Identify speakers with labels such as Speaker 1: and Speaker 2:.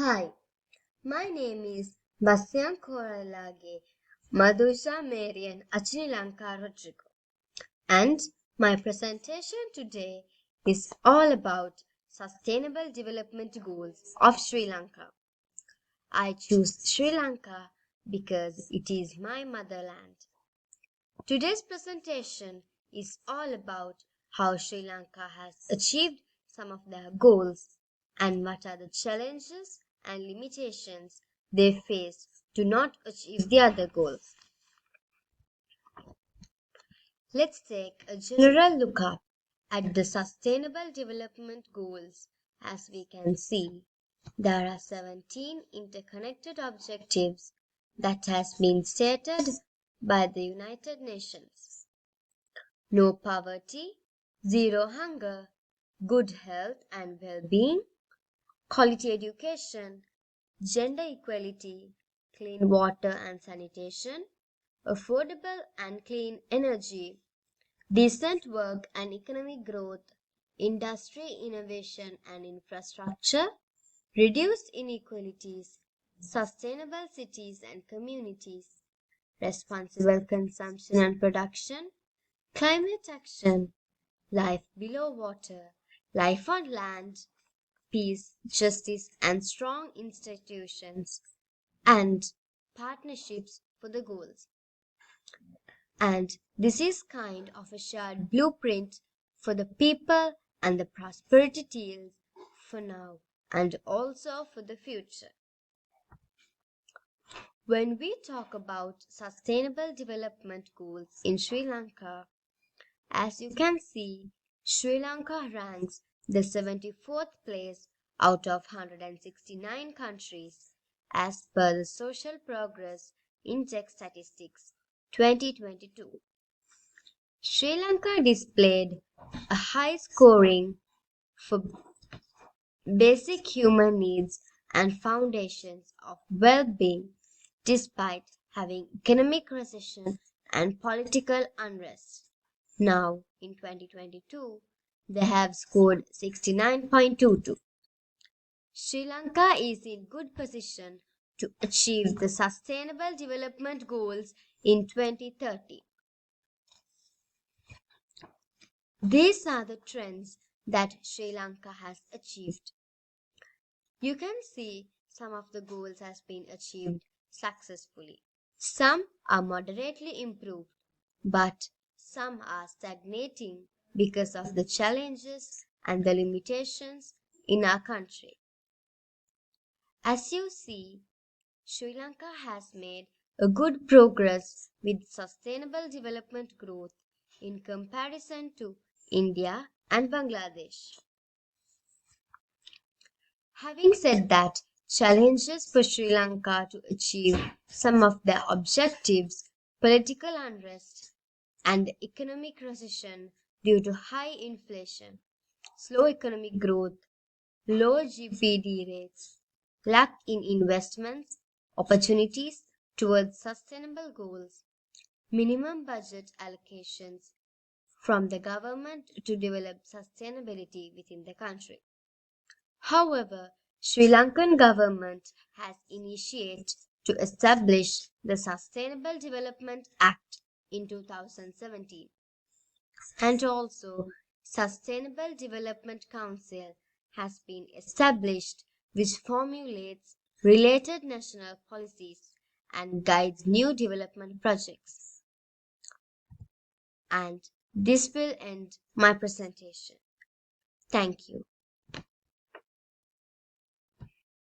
Speaker 1: Hi, my name is Bastian Koralage Madhusha Marian Achinilanka Rodrigo, and my presentation today is all about Sustainable Development Goals of Sri Lanka. I choose Sri Lanka because it is my motherland. Today's presentation is all about how Sri Lanka has achieved some of their goals and what are the challenges and limitations they face to not achieve the other goals. Let's take a general look up at the Sustainable Development Goals. As we can see, there are 17 interconnected objectives that has been stated by the United Nations. No poverty, zero hunger, good health and well-being, quality education, gender equality, clean water and sanitation, affordable and clean energy, decent work and economic growth, industry, innovation and infrastructure, reduced inequalities, sustainable cities and communities, responsible consumption and production, climate action, life below water, life on land, peace, justice, and strong institutions, and partnerships for the goals. And this is kind of a shared blueprint for the people and the prosperity deals for now and also for the future. When we talk about sustainable development goals in Sri Lanka, as you can see, Sri Lanka ranks the 74th place out of 169 countries as per the Social Progress Index Statistics 2022. Sri Lanka displayed a high scoring for basic human needs and foundations of well-being despite having economic recession and political unrest. Now, in 2022, they have scored 69.22. Sri Lanka is in good position to achieve the Sustainable Development Goals in 2030. These are the trends that Sri Lanka has achieved. You can see some of the goals has been achieved successfully. Some are moderately improved, but some are stagnating because of the challenges and the limitations in our country. As you see, Sri Lanka has made a good progress with sustainable development growth in comparison to India and Bangladesh. Having said that, challenges for Sri Lanka to achieve some of their objectives, political unrest, and economic recession due to high inflation, slow economic growth, low GPD rates, lack in investments, opportunities towards sustainable goals, minimum budget allocations from the government to develop sustainability within the country. However, Sri Lankan government has initiated to establish the Sustainable Development Act in 2017 and also Sustainable Development Council has been established which formulates related national policies and guides new development projects. And this will end my presentation. Thank you.